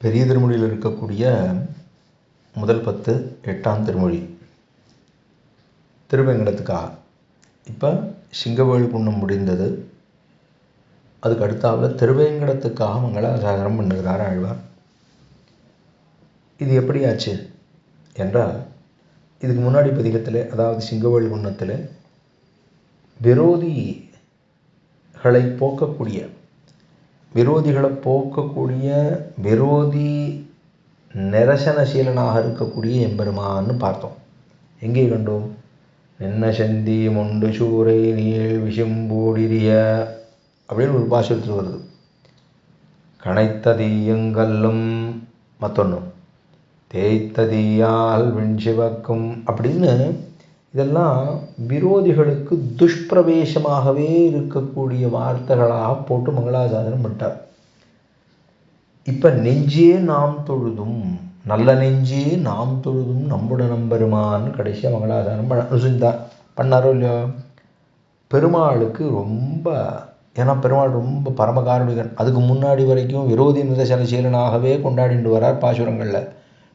பெரிய திருமொழியில் இருக்கக்கூடிய முதல் 10 8ஆம் திருமொழி திருவேங்கடத்துக்கா. இப்போ சிங்கவேல் புண்ணம் முடிந்தது. அதுக்கு அடுத்தாவில் திருவேங்கடத்துக்காக மங்களாசாசனம் பண்ணுகிறார் ஆழ்வார். இது எப்படி ஆச்சு என்றால், இதுக்கு முன்னாடி பதிகத்தில், அதாவது சிங்கவேல் புண்ணத்தில் விரோதிகளை போக்கக்கூடிய விரோதி நிரசனசீலனாக இருக்கக்கூடிய எம்பெருமான்னு பார்த்தோம். எங்கே கண்டோம்? நின்ன செந்தி மொண்டு சூரை நீள் விஷம்பூடிரிய அப்படின்னு ஒரு பாசுரத்தில் வருது. கனைத்த தீயங்கல்லும் மற்றொன்று தேய்த்த தீயால் விண்சிவக்கும் அப்படின்னு இதெல்லாம் விரோதிகளுக்கு துஷ்பிரவேசமாகவே இருக்கக்கூடிய வார்த்தைகளாக போட்டு மங்களாசாசனம் பண்ணிட்டார். இப்போ நெஞ்சே நாம் தொழுதும், நல்ல நெஞ்சே நாம் தொழுதும் நம்புட நம்பெருமான்னு கடைசியாக மங்களாசாசனம் பண்ணாரோ இல்லையோ. பெருமாளுக்கு ரொம்ப, ஏன்னா பெருமாள் ரொம்ப பரமகாருணிகன். அதுக்கு முன்னாடி வரைக்கும் விரோதி நிதசனசீலனாகவே கொண்டாடிட்டு வரார் பாசுரங்களில்.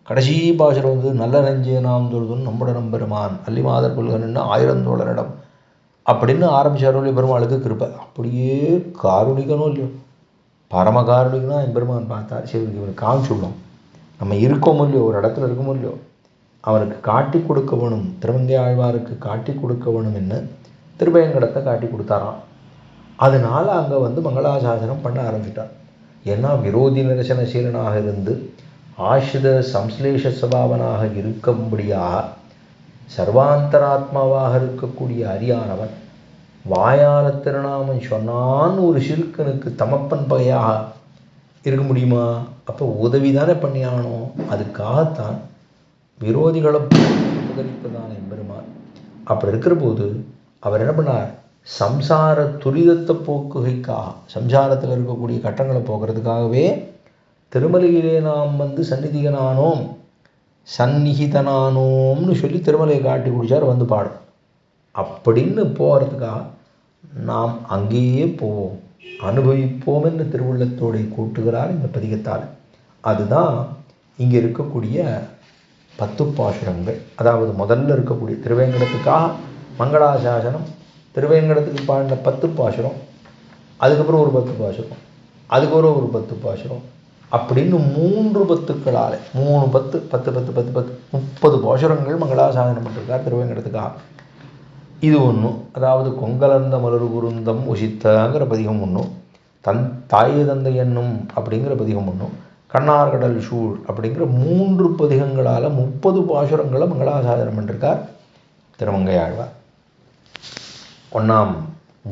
கடைசி பாசுரம் வந்து நல்ல நெஞ்சே நாம் தொழுதும் நம்புட நம்பெருமான் அல்லி மாதர் கொள்கன்னு 1000 தோழரிடம் அப்படின்னு ஆரம்பிச்சாரோ இல்லையோ. பெருமாளுக்கு கிருப்பை அப்படியே காருணிகனும் இல்லையோ, பரமகாருணிகனா எம்பெருமான் பார்த்தார். சரி, இவனுக்கு காமிச்சுள்ளோம், நம்ம இருக்கோமோ இல்லையோ, ஒரு இடத்துல இருக்கோமோ இல்லையோ, அவனுக்கு காட்டி கொடுக்க வேணும், திருமங்கை ஆழ்வாருக்கு காட்டி கொடுக்க வேணும் என்ன திருவேங்கடத்தை காட்டி கொடுத்தாராம். அதனால அங்கே வந்து மங்களாசாசனம் பண்ண ஆரம்பிச்சிட்டார். ஏன்னா விரோதி நிரசனசீலனாக இருந்து ஆசிரித சம்ஸ்லேஷ சபாவனாக இருக்கும்படியாக சர்வாந்தராத்மாவாக இருக்கக்கூடிய அரியானவன் வாயால திருநாமன் சொன்னான்னு ஒரு சிறுக்கனுக்கு தமப்பன் பகையாக இருக்க முடியுமா? அப்போ உதவி தானே பண்ணியானோ. அதுக்காகத்தான் விரோதிகளை உதவிப்பதான எம்பெருமான். அப்படி இருக்கிற போது அவர் என்ன பண்ணார்? சம்சார துரிதத்தை போக்குகைக்காக, சம்சாரத்தில் இருக்கக்கூடிய கட்டங்களை போக்குறதுக்காகவே திருமலையிலே நாம் வந்து சந்நிகிதனானோம்னு சொல்லி திருமலையை காட்டி குடிச்சார் வந்து பாடும். அப்படின்னு போகிறதுக்காக நாம் அங்கேயே போவோம், அனுபவிப்போம் என்று திருவுள்ளத்தோடு கூட்டுகிறார் இந்த பதிகத்தால். அதுதான் இங்கே இருக்கக்கூடிய 10 பாசுரங்கள். அதாவது முதல்ல இருக்கக்கூடிய திருவேங்கடத்துக்காக மங்களாசாசனம், திருவேங்கடத்துக்கு பாடின 10 பாசுரம், அதுக்கப்புறம் ஒரு 10 பாசுரம், அதுக்கப்புறம் ஒரு 10 பாசுரம், அப்படின்னு 3 பத்துக்களால் 3 10 10 10 10 10 30 பாசுரங்கள் மங்களாசாசனம் பண்ணிருக்கார் திருவேங்கடத்துக்காக. இது ஒன்று. அதாவது கொங்கலர்ந்த மலர் குருந்தம் உசித்தங்கிற பதிகம் ஒன்றும், தாயை தந்தை என்னும் அப்படிங்கிற பதிகம் ஒன்றும், கண்ணார் கடல் சூழ் அப்படிங்கிற 3 பதிகங்களால் 30 பாசுரங்களை மங்களாசாசனம் பண்ணிருக்கார் திருமங்கை ஆழ்வார்.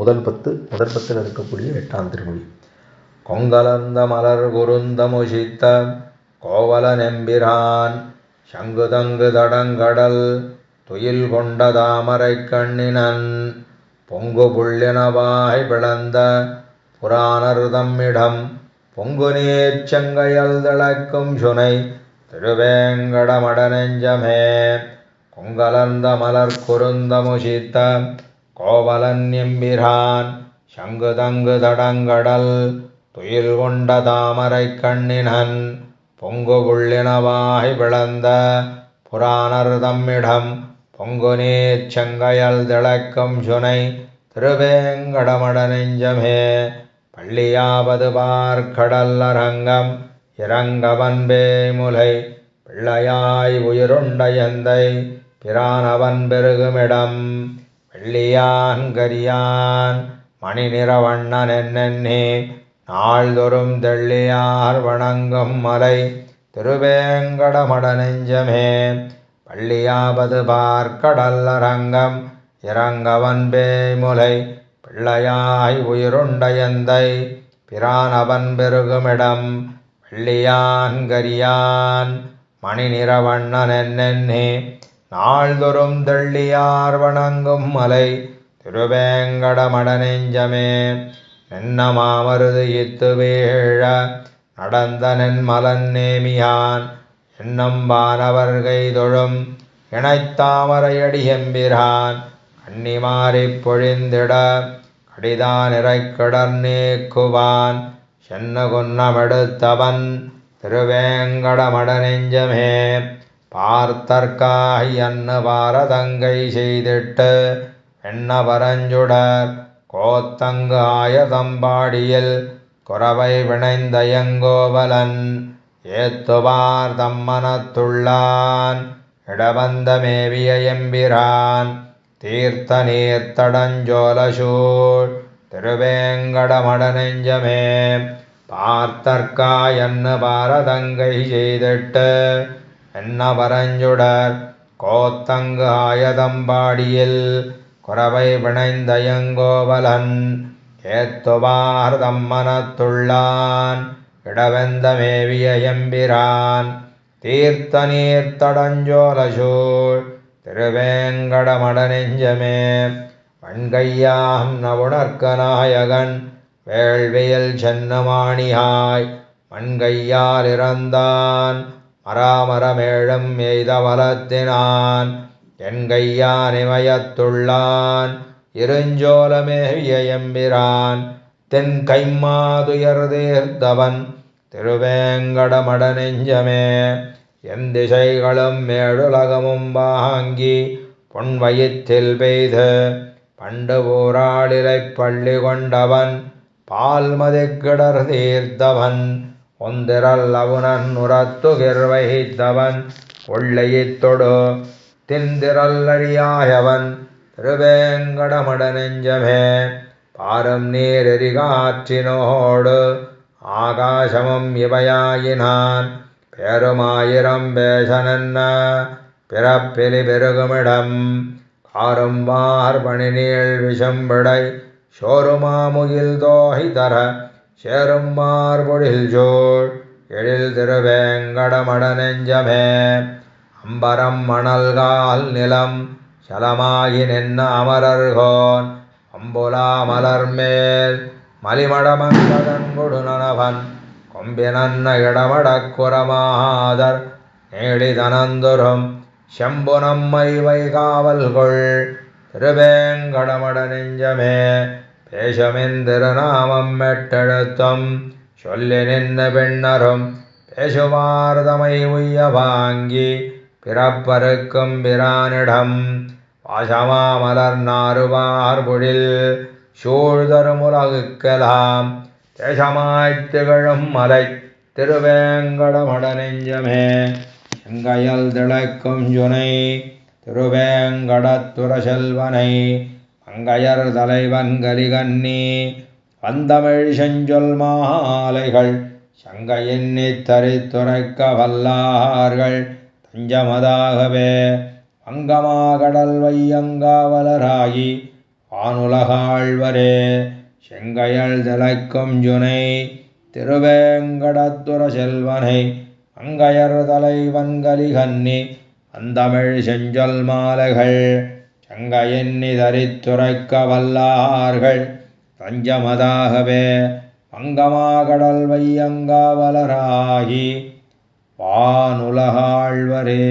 முதல் 10 இருக்கக்கூடிய 8ஆம் திருமொழி. கொங்கலர்ந்த மலர் குருந்தமுசித்த கோவல நெம்பிரான் சங்குதங்கு தடங்கடல் துயில் கொண்ட தாமரை கண்ணினன் பொங்கு புள்ளினவாய் பிளந்த புராணர் தம்மிடம் பொங்கு நீர் செங்கையல் திளைக்கும் சுனை திருவேங்கடமட நெஞ்சமே. கொங்கலர்ந்த மலர் குருந்தமுசித்த கோவலன் எம்பிரான் சங்குதங்கு தடங்கடல் துயில் கொண்ட தாமரை கண்ணினன் பொங்கு புள்ளினவாய் பிளந்த புராணர் தம்மிடம் பொங்கு நீர் செங்கையல் திளைக்கும் சுனை திருவேங்கடமட நெஞ்சமே. பள்ளியாவது பார்க்கடல் அரங்கம் இறங்கவன் பேமுலை பிள்ளையாய் உயிருண்ட எந்தை பிரானவன் பெருகுமிடம் வெள்ளியான் கரியான் மணி நிறவண்ணன் என்னென்னே நாள்தொறும் தெள்ளியார் வணங்கும் மலை திருவேங்கடமட நெஞ்சமே. பள்ளியாவது பார்க்கடல் அரங்கம் இறங்கவன் பேமுலை பிள்ளையாய் உயிருண்ட எந்தை பிரானவன் பெருகுமிடம் வெள்ளியான் கரியான் மணி நிறவண்ணன் என்னென்னே நாள்தொறும் தெள்ளியார் வணங்கும் மலை திருவேங்கடமட நெஞ்சமே. நென்ன மாமருது இத்து வீழ நடந்த நென்மலன் நேமியான் என்னும் வானவர்கை தொழும் இணைத்தாமரையடி எம்பிரான் கன்னிமாறிப் பொழிந்திட கடிதான் இறைக்கிடர் நீக்குவான் சென்ன குன்னமெடுத்தவன் திருவேங்கடமட நெஞ்சமே பார்த்தற்காய் அன்ன பாரதங்கை செய்திட்டு எண்ண பரஞ்சுடர் கோத்தங்கு ஆயதம்பாடியில் குறவை வினைந்தயங்கோவலன் ஏத்துவார் தம்மனத்துள்ளான் இடவந்த மேவிய எம்பிரான் தீர்த்த நீர்த்தடஞ்சோலசூழ் திருவேங்கடமட நெஞ்சமே பார்த்தற்காய் அன்ன பாரதங்கை செய்திட்டு என்ன பரஞ்சுடர் கோத்தங்கு ஆயதம்பாடியில் குறவை வினைந்தயங்கோவலன் ஏத்துவார் தம்மனத்துள்ளான் இடவெந்த மேவிய எம்பிரான் தீர்த்த நீர்த்தடஞ்சோலசூழ் திருவேங்கடமட நெஞ்சமே வண்கையாம் நவுணர்க்க நாயகன் வேள்வியில் சென்னமாணியாய் மண்கையால் இறந்தான் மராமரமேழும் எய்த வலத்தினான் என்கையான் இமயத்துள்ளான் இருஞ்சோலமேவிய எம்பிரான் தென் கைம்மாதுயர் தீர்த்தவன் திருவேங்கடமட நெஞ்சமே என் திசைகளும் மேடுலகமும் வாங்கி பொன்வயிற்றில் பெய்து பண்டு ஊராளிலை பள்ளி கொண்டவன் பால்மதிக்கிடர் தீர்த்தவன் ஒந்திரல் அவுணன் உரத்துகிர் வகித்தவன் கொள்ளையித்தொடு திந்திரல் அறியாயவன் திருவேங்கடமட நெஞ்சமே பாரம் நீர் எரிகாற்றினோடு ஆகாசமும் இவையாயினான் பெருமாயிரம் பேசனென்ன பிறப்பிலி பெருகுமிடம் காரும் வார்பணி நீள் விஷம்பிடை சோருமாமுகில் தோஹி தர சேரும் மார்பொழில் சோழ் எழில் திருவேங்கடமட நெஞ்சமே அம்பரம் மணல்கால் நிலம் சலமாகி நின்ன அமரர்கோன் அம்புலா மலர்மேல் மலிமடமங்கதன் கொடுநனவன் கொம்பினன்ன இடமடக் குரமாதர் நீளிதனந்துரும் செம்புனம்மை வைகாவல்கொள் திருவேங்கடமட நெஞ்சமே பேசமின் திருநாமம் மெட்டெழுத்தும் சொல்லி நின்ன பெண்ணரும் பேசுவார்தமை உய்ய வாங்கி பிறப்பருக்கும் பிரானிடம் வாசமாமலர் நாறுவார் பொழில் சூழ்தருமுலகுக்கெல்லாம் தேசமாய்த் திகழும் மலை திருவேங்கடமட நெஞ்சமே செங்கையல் திளைக்கும் சுனை திருவேங்கடத்துர செல்வனை மங்கையர் தலைவன் கலிகன்னி வந்தமிழ் செஞ்சொல் மாலைகள் சங்கையெண்ணித் தரித்துரைக்க வல்லார்கள் தஞ்சமதாகவே வங்கமாகடல் வையங்காவலராகி வானுலகாழ்வரே செங்கையல் திளைக்கும் சுனை திருவேங்கடத்துர செல்வனை மங்கையர் தலைவன் கலிகன்னி வந்தமிழ் செஞ்சொல் மாலைகள் சங்கையெண்ணி தரித்துரைக்க வல்லார்கள் தஞ்சமதாகவே வங்கமாகடல் வையங்காவலராகி வானுலகாழ்வரே.